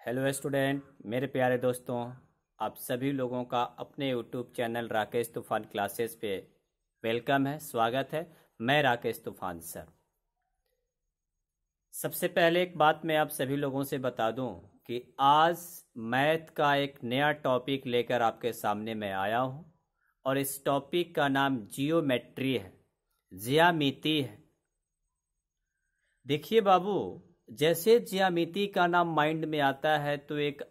Hello student, मेरे प्यारे दोस्तों, आप सभी लोगों का अपने यूट्यूब चैनल राकेश तूफान क्लासेस पे वेलकम है, स्वागत है। मैं राकेश तूफान सर। सबसे पहले एक बात मैं आप सभी लोगों से बता दूं कि आज मैथ का एक नया टॉपिक लेकर आपके सामने मैं आया हूं और इस टॉपिक का नाम जियोमेट्री है, ज्यामिति है। देखिए बाबू, जैसे ज्यामिति का नाम माइंड में आता है तो एक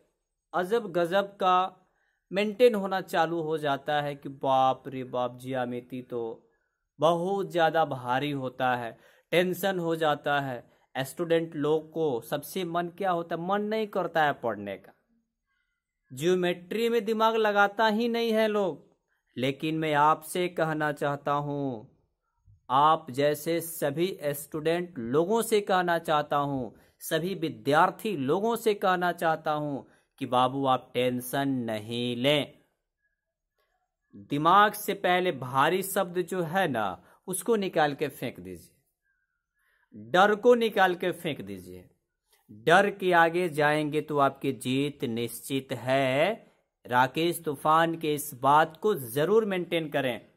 अजब गजब का मेंटेन होना चालू हो जाता है कि बाप रे बाप, ज्यामिति तो बहुत ज़्यादा भारी होता है, टेंशन हो जाता है। स्टूडेंट लोग को सबसे मन क्या होता है, मन नहीं करता है पढ़ने का, ज्योमेट्री में दिमाग लगाता ही नहीं है लोग। लेकिन मैं आपसे कहना चाहता हूँ, आप जैसे सभी स्टूडेंट लोगों से कहना चाहता हूं, सभी विद्यार्थी लोगों से कहना चाहता हूं कि बाबू आप टेंशन नहीं लें। दिमाग से पहले भारी शब्द जो है ना, उसको निकाल के फेंक दीजिए, डर को निकाल के फेंक दीजिए। डर के आगे जाएंगे तो आपकी जीत निश्चित है। राकेश तूफान के इस बात को जरूर मेंटेन करें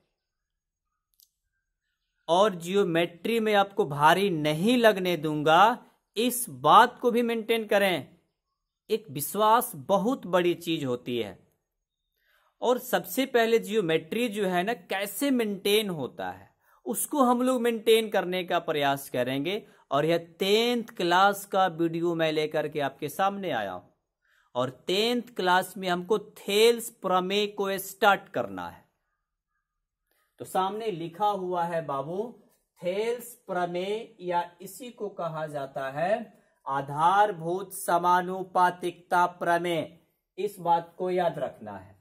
और जियोमेट्री में आपको भारी नहीं लगने दूंगा, इस बात को भी मेंटेन करें। एक विश्वास बहुत बड़ी चीज होती है और सबसे पहले जियोमेट्री जो है ना, कैसे मेंटेन होता है उसको हम लोग मेंटेन करने का प्रयास करेंगे। और यह 10th क्लास का वीडियो मैं लेकर के आपके सामने आया हूं और 10th क्लास में हमको थेल्स प्रमेय को स्टार्ट करना है। तो सामने लिखा हुआ है बाबू, थेल्स प्रमेय, या इसी को कहा जाता है आधारभूत समानुपातिकता प्रमेय। इस बात को याद रखना है।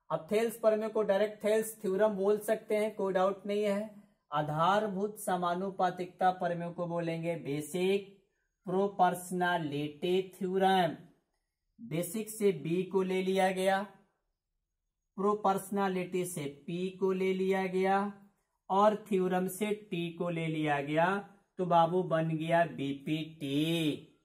अब थेल्स प्रमेय को डायरेक्ट थेल्स थ्योरम बोल सकते हैं, कोई डाउट नहीं है। आधारभूत समानुपातिकता प्रमेय को बोलेंगे बेसिक प्रोपोर्शनैलिटी थ्योरम। बेसिक से बी को ले लिया गया, प्रोपोर्शनैलिटी से P को ले लिया गया और थ्योरम से T को ले लिया गया, तो बाबू बन गया बीपीटी।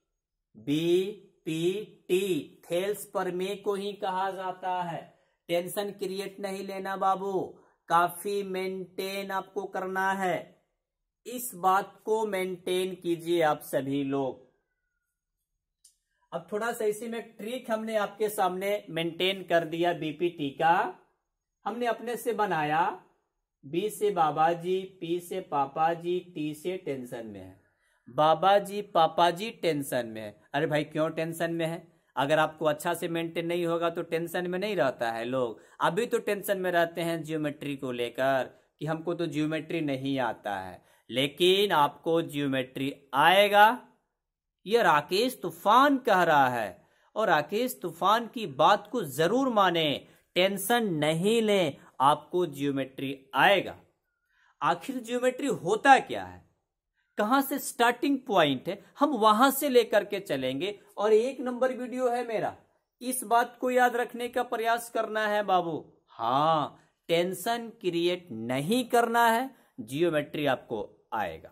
बीपीटी थेल्स प्रमेय को ही कहा जाता है। टेंशन क्रिएट नहीं लेना बाबू, काफी मेंटेन आपको करना है। इस बात को मेंटेन कीजिए आप सभी लोग। अब थोड़ा सा इसी में ट्रिक हमने आपके सामने मेंटेन कर दिया। बीपीटी का हमने अपने से बनाया, बी से बाबा जी, पी से पापा जी, टी से टेंशन में है। बाबा जी पापा जी टेंशन में है। अरे भाई क्यों टेंशन में है? अगर आपको अच्छा से मेंटेन नहीं होगा तो टेंशन में नहीं रहता है लोग। अभी तो टेंशन में रहते हैं ज्योमेट्री को लेकर कि हमको तो ज्योमेट्री नहीं आता है, लेकिन आपको ज्योमेट्री आएगा, यह राकेश तूफान कह रहा है। और राकेश तूफान की बात को जरूर माने, टेंशन नहीं लें, आपको ज्योमेट्री आएगा। आखिर ज्योमेट्री होता क्या है, कहां से स्टार्टिंग पॉइंट है, हम वहां से लेकर के चलेंगे। और 1 नंबर वीडियो है मेरा, इस बात को याद रखने का प्रयास करना है बाबू। हाँ, टेंशन क्रिएट नहीं करना है, ज्योमेट्री आपको आएगा।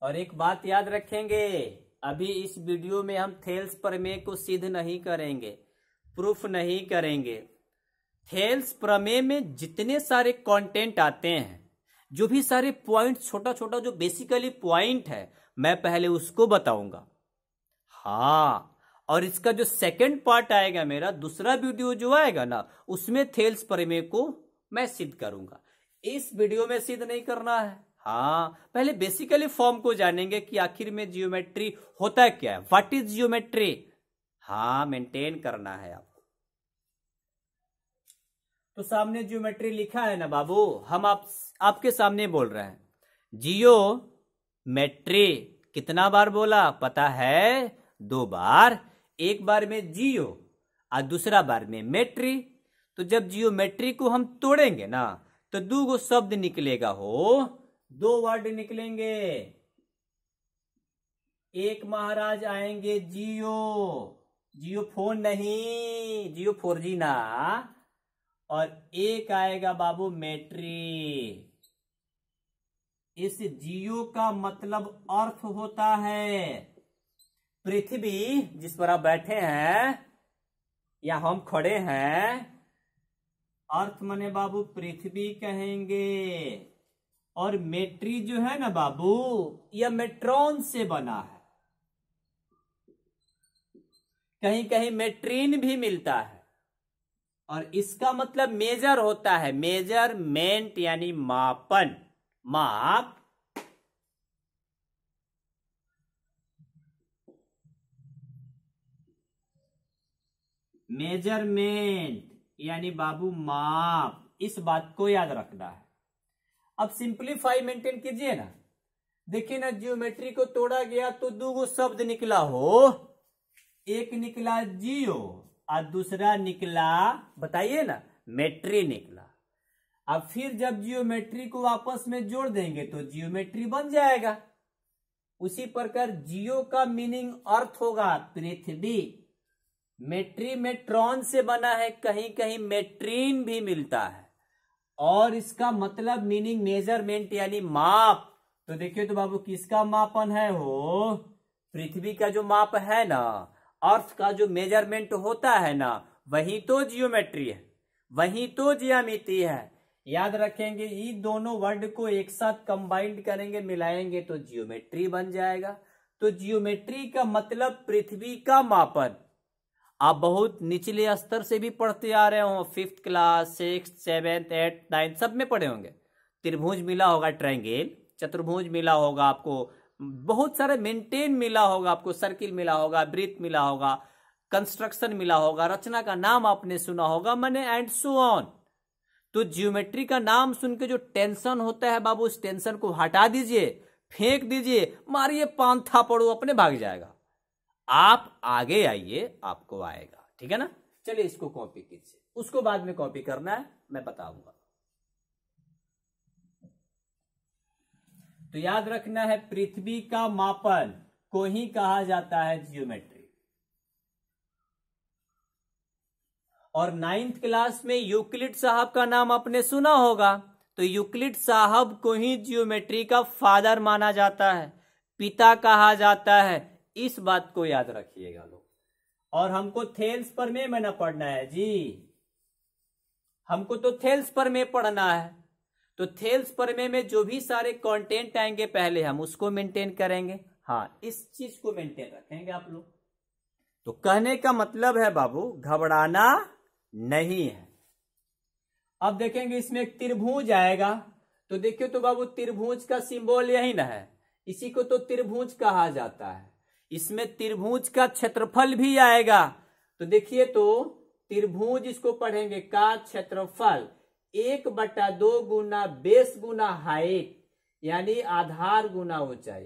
और एक बात याद रखेंगे, अभी इस वीडियो में हम थेल्स प्रमेय को सिद्ध नहीं करेंगे, प्रूफ नहीं करेंगे। थेल्स प्रमेय में जितने सारे कंटेंट आते हैं, जो भी सारे पॉइंट, छोटा छोटा जो बेसिकली पॉइंट है, मैं पहले उसको बताऊंगा। हाँ, और इसका जो सेकंड पार्ट आएगा, मेरा दूसरा वीडियो जो आएगा ना, उसमें थेल्स प्रमेय को मैं सिद्ध करूंगा। इस वीडियो में सिद्ध नहीं करना है। हाँ, पहले बेसिकली फॉर्म को जानेंगे कि आखिर में जियोमेट्री होता क्या है, व्हाट इज जियोमेट्री। हाँ, मेंटेन करना है आपको। तो सामने जियोमेट्री लिखा है ना बाबू, हम आपके सामने बोल रहे हैं जियोमेट्री। कितना बार बोला पता है? 2 बार। एक बार में जियो और दूसरा बार में मेट्री। तो जब जियोमेट्री को हम तोड़ेंगे ना, तो दो गो शब्द निकलेगा हो, दो वर्ड निकलेंगे। एक महाराज आएंगे जियो, जियो फोन नहीं, जियो 4G ना, और एक आएगा बाबू मैट्री। इस जियो का मतलब अर्थ होता है पृथ्वी जिस पर आप बैठे हैं या हम खड़े हैं, अर्थ मने बाबू पृथ्वी कहेंगे। और मैट्री जो है ना बाबू, यह मेट्रॉन से बना है। कहीं कहीं मेट्रीन भी मिलता है, और इसका मतलब मेजर होता है, मेजरमेंट यानी मापन, माप। मेजरमेंट यानी बाबू माप, इस बात को याद रखना है। अब सिंप्लीफाई मेंटेन कीजिए ना। देखिए ना, ज्योमेट्री को तोड़ा गया तो दो गो शब्द निकला हो, एक निकला जियो और दूसरा निकला, बताइए ना, मेट्री निकला। अब फिर जब जियोमेट्री को आपस में जोड़ देंगे तो जियोमेट्री बन जाएगा। उसी प्रकार जियो का मीनिंग अर्थ होगा पृथ्वी। मेट्री मेट्रॉन से बना है, कहीं कहीं मेट्रीन भी मिलता है, और इसका मतलब मीनिंग मेजरमेंट यानी माप। तो देखिए तो बाबू किसका मापन है हो, पृथ्वी का जो माप है ना, अर्थ का जो मेजरमेंट होता है ना, वही तो जियोमेट्री है, वही तो ज्यामिति है। याद रखेंगे, ये दोनों वर्ड को एक साथ कंबाइंड करेंगे, मिलाएंगे तो जियोमेट्री बन जाएगा। तो जियोमेट्री का मतलब पृथ्वी का मापन। आप बहुत निचले स्तर से भी पढ़ते आ रहे हो, 5th class, 6th, 7th, 8th, 9th सब में पढ़े होंगे। त्रिभुज मिला होगा, ट्रायंगल, चतुर्भुज मिला होगा आपको, बहुत सारे मेंटेन मिला होगा आपको, सर्किल मिला होगा, वृत्त मिला होगा, कंस्ट्रक्शन मिला होगा, रचना का नाम आपने सुना होगा, मैंने एंड सो ऑन। तो ज्योमेट्री का नाम सुन के जो टेंशन होता है बाबू, उस टेंशन को हटा दीजिए, फेंक दीजिए, मारिए पांथा पड़ो, अपने भाग जाएगा। आप आगे आइए, आपको आएगा, ठीक है ना। चलिए इसको कॉपी कीजिए, उसको बाद में कॉपी करना है, मैं बताऊंगा। तो याद रखना है, पृथ्वी का मापन को ही कहा जाता है जियोमेट्री। और 9th क्लास में यूक्लिड साहब का नाम आपने सुना होगा, तो यूक्लिड साहब को ही जियोमेट्री का फादर माना जाता है, पिता कहा जाता है। इस बात को याद रखिएगा लोग। और हमको थेल्स प्रमेय में ना पढ़ना है जी, हमको तो थेल्स प्रमेय पढ़ना है। तो थेल्स प्रमेय में जो भी सारे कंटेंट आएंगे पहले हम उसको मेंटेन करेंगे। हाँ, इस चीज को मेंटेन रखेंगे आप लोग। तो कहने का मतलब है बाबू, घबराना नहीं है। अब देखेंगे इसमें एक त्रिभुज आएगा, तो देखिए तो बाबू त्रिभुज का सिंबल यही ना है, इसी को तो त्रिभुज कहा जाता है। इसमें त्रिभुज का क्षेत्रफल भी आएगा, तो देखिए तो त्रिभुज इसको पढ़ेंगे का क्षेत्रफल 1/2 गुना बेस गुना हाइट, यानी आधार गुना ऊंचाई।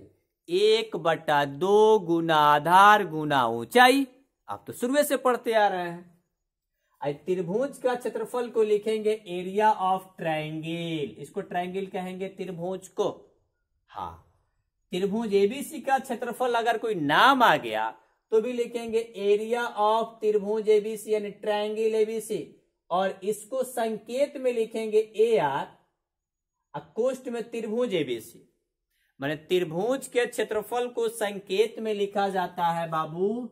1/2 गुना आधार गुना ऊंचाई, आप तो शुरू से पढ़ते आ रहे हैं। त्रिभुज का क्षेत्रफल को लिखेंगे एरिया ऑफ ट्रायंगल, इसको ट्रायंगल कहेंगे त्रिभुज को। हाँ, त्रिभुज एबीसी का क्षेत्रफल अगर कोई नाम आ गया तो भी लिखेंगे एरिया ऑफ त्रिभुज एबीसी यानी ट्रायंगल एबीसी, और इसको संकेत में लिखेंगे ए आर, कोष्ठ में त्रिभुज एबीसी। माने त्रिभुज के क्षेत्रफल को संकेत में लिखा जाता है बाबू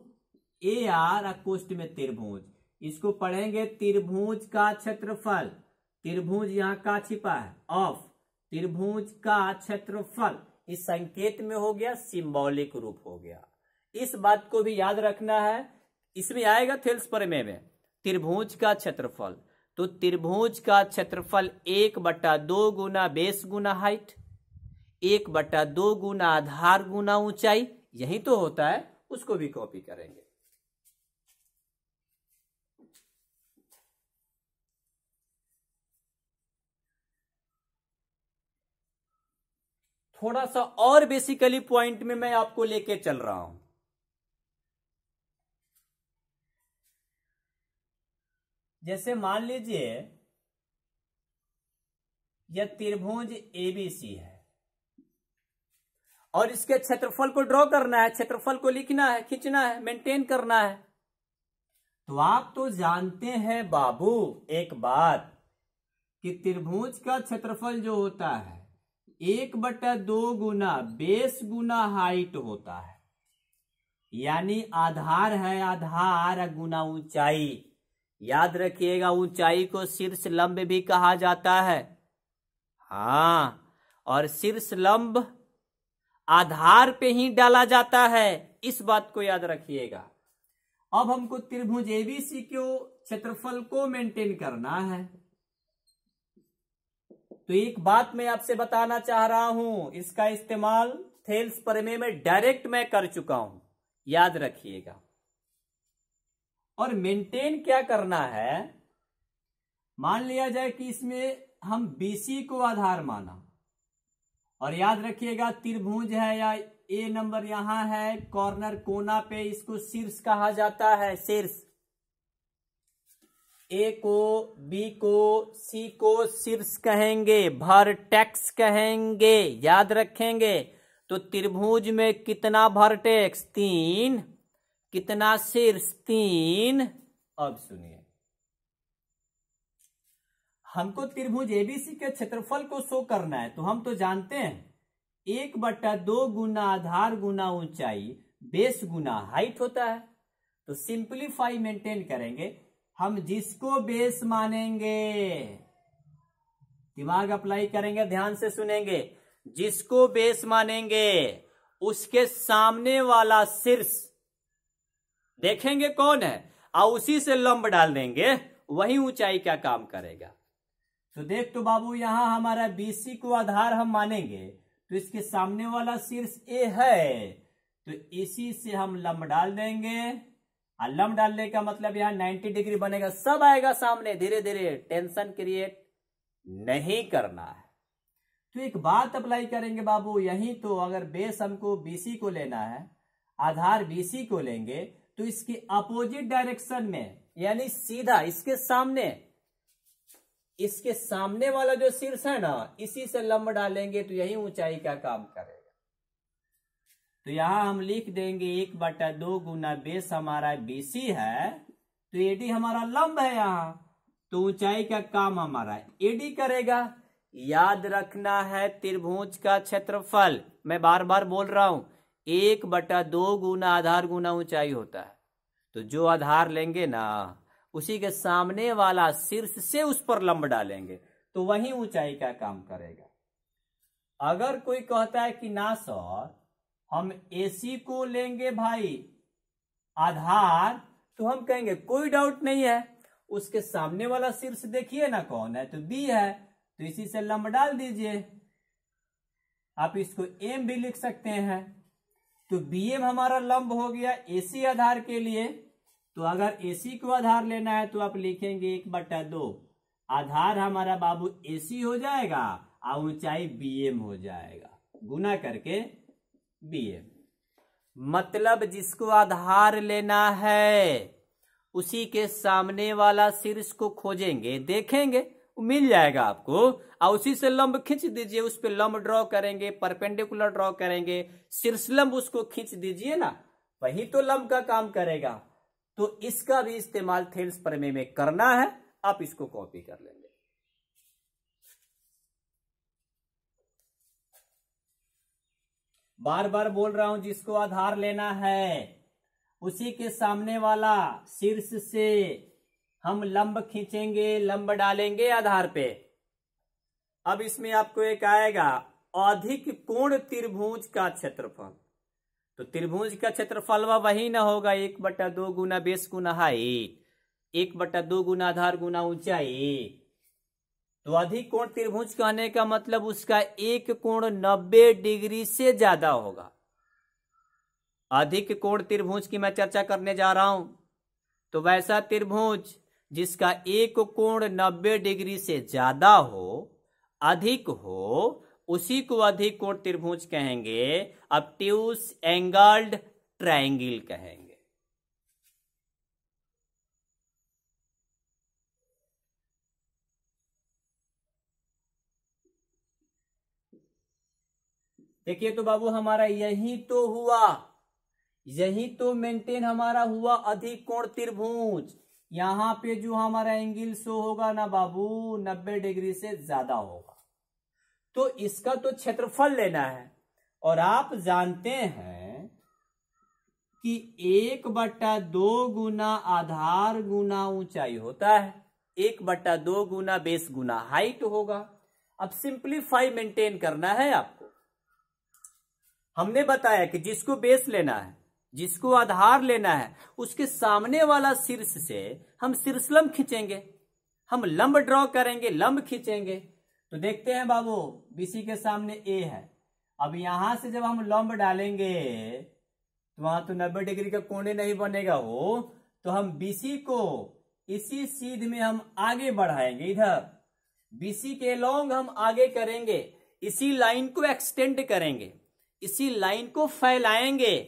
ए आर, कोष्ठ में त्रिभुज। इसको पढ़ेंगे त्रिभुज का क्षेत्रफल, त्रिभुज यहाँ का छिपा है, ऑफ त्रिभुज का क्षेत्रफल, इस संकेत में हो गया, सिंबॉलिक रूप हो गया। इस बात को भी याद रखना है। इसमें आएगा थेल्स प्रमेय में त्रिभुज का क्षेत्रफल, तो त्रिभुज का क्षेत्रफल 1/2 गुना बेस गुना हाइट, 1/2 गुना आधार गुना ऊंचाई, यही तो होता है। उसको भी कॉपी करेंगे। थोड़ा सा और बेसिकली पॉइंट में मैं आपको लेके चल रहा हूं। जैसे मान लीजिए यह त्रिभुज एबीसी है और इसके क्षेत्रफल को ड्रॉ करना है, क्षेत्रफल को लिखना है, खींचना है, मेंटेन करना है। तो आप तो जानते हैं बाबू एक बात कि त्रिभुज का क्षेत्रफल जो होता है 1/2 गुना बेस गुना हाइट होता है, यानी आधार है आधार गुना ऊंचाई। याद रखिएगा ऊंचाई को शीर्ष लंब भी कहा जाता है। हाँ, और शीर्ष लंब आधार पे ही डाला जाता है, इस बात को याद रखिएगा। अब हमको त्रिभुज एबीसी के क्षेत्रफल को मेंटेन करना है। तो एक बात मैं आपसे बताना चाह रहा हूं, इसका इस्तेमाल थेल्स प्रमेय में डायरेक्ट मैं कर चुका हूं, याद रखिएगा। और मेंटेन क्या करना है, मान लिया जाए कि इसमें हम बीसी को आधार माना, और याद रखिएगा त्रिभुज है या ए नंबर यहां है कॉर्नर कोना पे, इसको शीर्ष कहा जाता है, शीर्ष। ए को बी को सी को शीर्ष कहेंगे, वर्टेक्स कहेंगे, याद रखेंगे। तो त्रिभुज में कितना वर्टेक्स? 3। कितना शीर्ष? 3। अब सुनिए, हमको त्रिभुज एबीसी के क्षेत्रफल को शो करना है, तो हम तो जानते हैं 1/2 गुना आधार गुना ऊंचाई बेस गुना हाइट होता है। तो सिंपलीफाई मेंटेन करेंगे, हम जिसको बेस मानेंगे, दिमाग अप्लाई करेंगे, ध्यान से सुनेंगे, जिसको बेस मानेंगे उसके सामने वाला शीर्ष देखेंगे कौन है और उसी से लंब डाल देंगे, वही ऊंचाई का काम करेगा। तो देख तो बाबू यहां हमारा बीसी को आधार हम मानेंगे, तो इसके सामने वाला शीर्ष ए है, तो इसी से हम लंब डाल देंगे। और लंब डालने का मतलब यहां 90 डिग्री बनेगा, सब आएगा सामने, धीरे धीरे, टेंशन क्रिएट नहीं करना है। तो एक बात अप्लाई करेंगे बाबू, यही तो अगर बेस हमको बीसी को लेना है, आधार बीसी को लेंगे, तो इसके अपोजिट डायरेक्शन में, यानी सीधा इसके सामने वाला जो शीर्ष है ना, इसी से लंब डालेंगे, तो यही ऊंचाई का काम करेगा। तो यहां हम लिख देंगे 1/2 गुना बेस हमारा बीसी है, तो एडी हमारा लंब है यहां, तो ऊंचाई का काम हमारा एडी करेगा। याद रखना है त्रिभुज का क्षेत्रफल, मैं बार बार बोल रहा हूं, 1/2 गुना आधार गुना ऊंचाई होता है। तो जो आधार लेंगे ना, उसी के सामने वाला शीर्ष से उस पर लंब डालेंगे, तो वही ऊंचाई का काम करेगा। अगर कोई कहता है कि ना सर हम एसी को लेंगे भाई आधार, तो हम कहेंगे कोई डाउट नहीं है, उसके सामने वाला शीर्ष देखिए ना कौन है, तो बी है, तो इसी से लंब डाल दीजिए। आप इसको एम भी लिख सकते हैं, तो बीएम हमारा लंब हो गया एसी आधार के लिए। तो अगर एसी को आधार लेना है तो आप लिखेंगे 1/2, आधार हमारा बाबू एसी हो जाएगा और ऊंचाई बीएम हो जाएगा, गुना करके बीएम। मतलब जिसको आधार लेना है उसी के सामने वाला शीर्ष को खोजेंगे, देखेंगे, मिल जाएगा आपको, और उसी से लंब खींच दीजिए, उस पे लंब ड्रॉ करेंगे, परपेंडिकुलर ड्रॉ करेंगे, शीर्ष लंब उसको खींच दीजिए ना, वही तो लंब का काम करेगा। तो इसका भी इस्तेमाल थेल्स प्रमेय में करना है, आप इसको कॉपी कर लेंगे। बार बार बोल रहा हूं, जिसको आधार लेना है उसी के सामने वाला शीर्ष से हम लंब खींचेंगे, लंब डालेंगे आधार पे। अब इसमें आपको एक आएगा अधिक कोण त्रिभुज का क्षेत्रफल। तो त्रिभुज का क्षेत्रफल वही ना होगा 1/2 गुना बेस गुना हाइट, 1/2 गुना आधार गुना ऊंचाई। तो अधिक कोण त्रिभुज कहने का मतलब उसका एक कोण 90 डिग्री से ज्यादा होगा। अधिक कोण त्रिभुज की मैं चर्चा करने जा रहा हूं, तो वैसा त्रिभुज जिसका एक कोण 90 डिग्री से ज्यादा हो, अधिक हो, उसी को अधिक कोण त्रिभुज कहेंगे, ऑब्ट्यूज एंगल्ड ट्रायंगल कहेंगे। देखिए तो बाबू हमारा यही तो हुआ, यही तो मेंटेन हमारा हुआ अधिक कोण त्रिभुज। यहां पे जो हमारा एंगल शो होगा ना बाबू 90 डिग्री से ज्यादा होगा, तो इसका तो क्षेत्रफल लेना है। और आप जानते हैं कि 1/2 गुना आधार गुना ऊंचाई होता है, 1/2 गुना बेस गुना हाइट होगा। अब सिंप्लीफाई मेंटेन करना है आपको। हमने बताया कि जिसको बेस लेना है, जिसको आधार लेना है, उसके सामने वाला शीर्ष से हम शीर्षलंब खींचेंगे, हम लंब ड्रॉ करेंगे, लंब खींचेंगे। तो देखते हैं बाबू बीसी के सामने ए है। अब यहां से जब हम लंब डालेंगे तो वहां तो 90 डिग्री का कोण नहीं बनेगा हो, तो हम बीसी को इसी सीध में हम आगे बढ़ाएंगे, इधर बीसी के लॉन्ग हम आगे करेंगे, इसी लाइन को एक्सटेंड करेंगे, इसी लाइन को फैलाएंगे।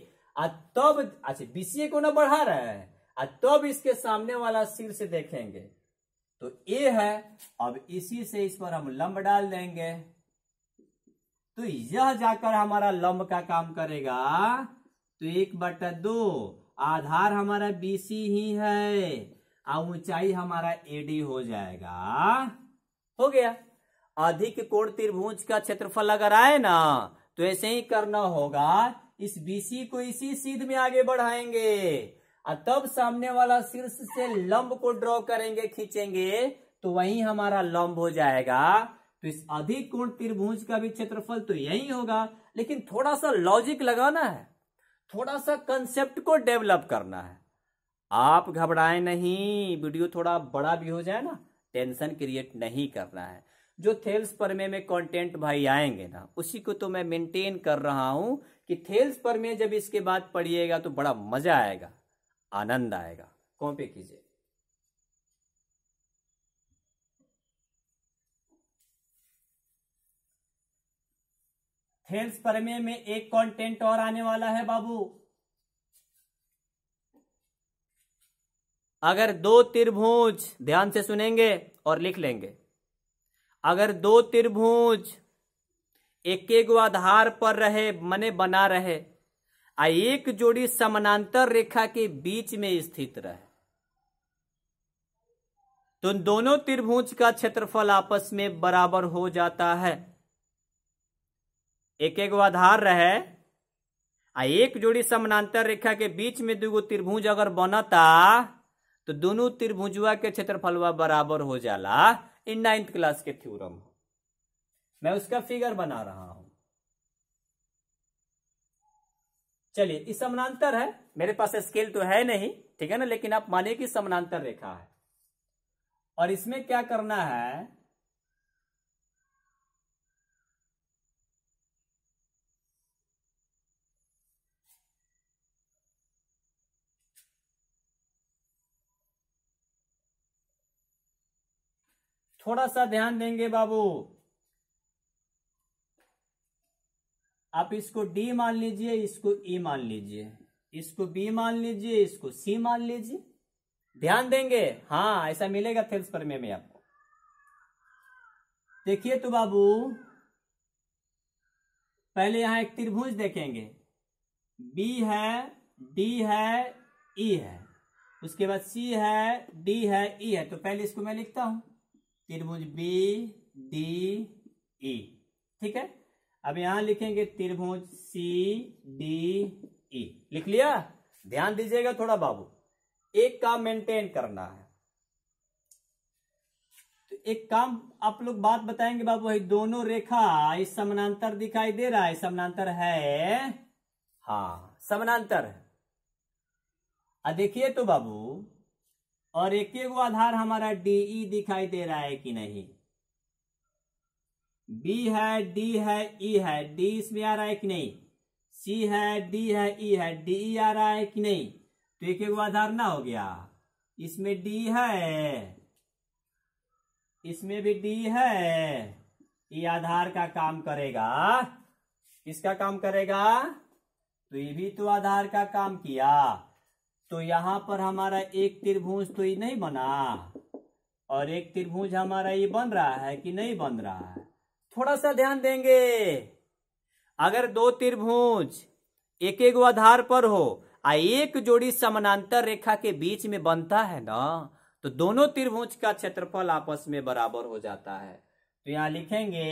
तब अच्छा बीसीए को ना बढ़ा रहा है, तब इसके सामने वाला शीर्ष देखेंगे तो ए है। अब इसी से इस पर हम लंब डाल देंगे, तो यह जाकर हमारा लंब का काम करेगा। तो 1/2 आधार हमारा बीसी ही है और ऊंचाई हमारा एडी हो जाएगा। हो गया। अधिक कोण त्रिभुज का क्षेत्रफल अगर आए ना तो ऐसे ही करना होगा, इस बीसी को इसी सीध में आगे बढ़ाएंगे और तब सामने वाला शीर्ष से लंब को ड्रॉ करेंगे, खींचेंगे, तो वही हमारा लंब हो जाएगा। तो इस अधिक कोण त्रिभुज का भी क्षेत्रफल तो यही होगा, लेकिन थोड़ा सा लॉजिक लगाना है, थोड़ा सा कंसेप्ट को डेवलप करना है। आप घबराएं नहीं, वीडियो थोड़ा बड़ा भी हो जाए ना, टेंशन क्रिएट नहीं करना है। जो थेल्स प्रमेय में कंटेंट भाई आएंगे ना, उसी को तो मैं मेंटेन कर रहा हूं कि थेल्स प्रमेय जब इसके बाद पढ़िएगा तो बड़ा मजा आएगा, आनंद आएगा। कॉपी कीजिए। थेल्स प्रमेय में एक कंटेंट और आने वाला है बाबू। अगर दो त्रिभुज, ध्यान से सुनेंगे और लिख लेंगे, अगर दो त्रिभुज एक आधार पर रहे, मने बना रहे, एक जोड़ी समानांतर रेखा के बीच में स्थित रहे, तो दोनों त्रिभुज का क्षेत्रफल आपस में बराबर हो जाता है। एक आधार रहे, एक जोड़ी समानांतर रेखा के बीच में दो त्रिभुज अगर बनता तो दोनों त्रिभुजवा के क्षेत्रफलवा बराबर हो जाला। इन 9th क्लास के थ्योरम, मैं उसका फिगर बना रहा हूं। चलिए, इस समानांतर है, मेरे पास स्केल तो है नहीं, ठीक है ना, लेकिन आप मानिए कि समानांतर रेखा है। और इसमें क्या करना है, थोड़ा सा ध्यान देंगे बाबू। आप इसको डी मान लीजिए, इसको ई मान लीजिए, इसको बी मान लीजिए, इसको सी मान लीजिए। ध्यान देंगे, हाँ ऐसा मिलेगा थेल्स प्रमेय में आपको। देखिए तो बाबू, पहले यहां एक त्रिभुज देखेंगे, बी है, डी है, ई है, उसके बाद सी है, डी है, ई है। तो पहले इसको मैं लिखता हूं, त्रिभुज बी डी ई, ठीक है। अब यहां लिखेंगे त्रिभुज सी डी ई, लिख लिया। ध्यान दीजिएगा थोड़ा बाबू, एक काम मेंटेन करना है। तो एक काम आप लोग बात बताएंगे बाबू, है दोनों रेखा इस समानांतर दिखाई दे रहा है, समानांतर है, हाँ समानांतर है। अब देखिए तो बाबू, और एक आधार हमारा डीई दिखाई दे रहा है कि नहीं, बी है, डी है, ई है, डी इसमें आ रहा है कि नहीं, सी है, डी है, ई है, डी आ रहा है कि नहीं। तो एक आधार ना हो गया, इसमें डी है, इसमें भी डी है, ये आधार का काम करेगा। किसका काम करेगा, तो ये भी तो आधार का काम किया। तो यहां पर हमारा एक त्रिभुज तो ये नहीं बना, और एक त्रिभुज हमारा ये बन रहा है कि नहीं बन रहा है। थोड़ा सा ध्यान देंगे, अगर दो त्रिभुज एक एक आधार पर हो आ एक जोड़ी समानांतर रेखा के बीच में बनता है ना, तो दोनों त्रिभुज का क्षेत्रफल आपस में बराबर हो जाता है। तो यहां लिखेंगे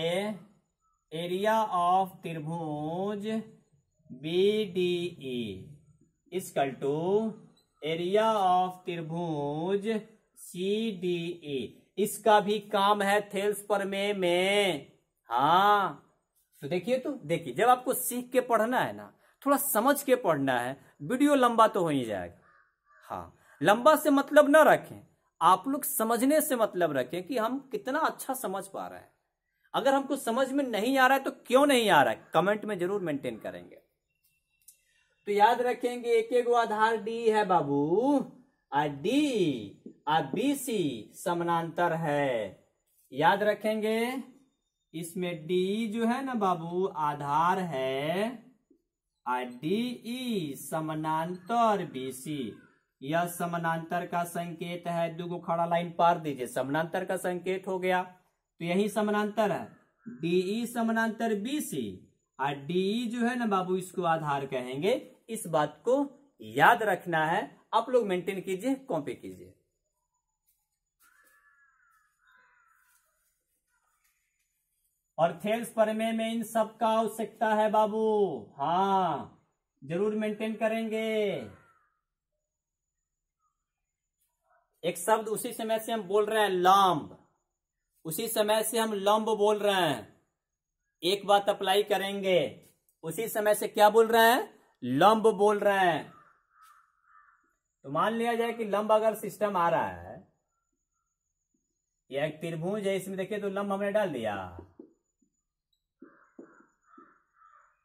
एरिया ऑफ त्रिभुज BDE equal to area of त्रिभुज CDE। इसका भी काम है थेल्स प्रमेय में। हाँ, तो देखिए जब आपको सीख के पढ़ना है ना, थोड़ा समझ के पढ़ना है, वीडियो लंबा तो हो ही जाएगा। हाँ, लंबा से मतलब ना रखें, आप लोग समझने से मतलब रखें कि हम कितना अच्छा समझ पा रहे हैं। अगर हमको समझ में नहीं आ रहा है तो क्यों नहीं आ रहा है, कमेंट में जरूर मेंटेन करेंगे। तो याद रखेंगे एक एक आधार D है बाबू, आ D आ BC समानांतर है। याद रखेंगे इसमें D जो है ना बाबू आधार है, आ DE समानांतर BC। यह समानांतर का संकेत है, दो खड़ा लाइन पार दीजिए, समानांतर का संकेत हो गया। तो यही समानांतर है, DE समानांतर BC और DE जो है ना बाबू इसको आधार कहेंगे। इस बात को याद रखना है, आप लोग मेंटेन कीजिए, कॉपी कीजिए। और थेल्स प्रमेय में इन सब का आवश्यकता है बाबू। हाँ, जरूर मेंटेन करेंगे। एक शब्द उसी समय से हम बोल रहे हैं लंब, उसी समय से हम लंब बोल रहे हैं। एक बात अप्लाई करेंगे, उसी समय से क्या बोल रहे हैं, लंब बोल रहे हैं। तो मान लिया जाए कि लंब अगर सिस्टम आ रहा है, यह एक त्रिभुज है, इसमें देखिए तो लंब हमने डाल दिया,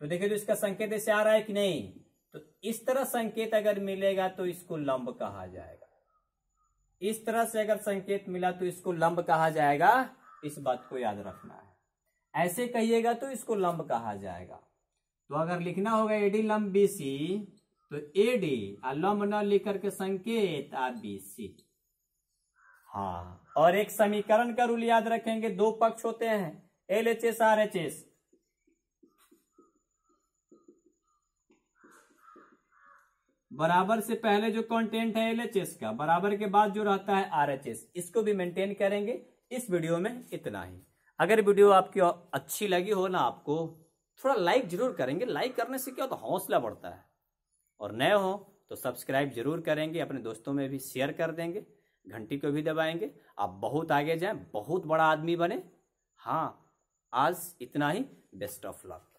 तो देखिए तो इसका संकेत ऐसे आ रहा है कि नहीं। तो इस तरह संकेत अगर मिलेगा तो इसको लंब कहा जाएगा। इस तरह से अगर संकेत मिला तो इसको लंब कहा जाएगा। इस बात को याद रखना है। ऐसे कहिएगा तो इसको लंब कहा जाएगा। तो अगर लिखना होगा AD लंब BC, तो AD लंब न लिख करके संकेत BC। हाँ, और एक समीकरण का रूल याद रखेंगे, दो पक्ष होते हैं LHS RHS। बराबर से पहले जो कंटेंट है LHS का, बराबर के बाद जो रहता है RHS, इसको भी मेंटेन करेंगे। इस वीडियो में इतना ही। अगर वीडियो आपकी अच्छी लगी हो ना, आपको थोड़ा लाइक जरूर करेंगे। लाइक करने से क्या होता है, हौसला बढ़ता है। और नए हो तो सब्सक्राइब जरूर करेंगे, अपने दोस्तों में भी शेयर कर देंगे, घंटी को भी दबाएंगे। आप बहुत आगे जाएं, बहुत बड़ा आदमी बने। हाँ, आज इतना ही। Best of luck.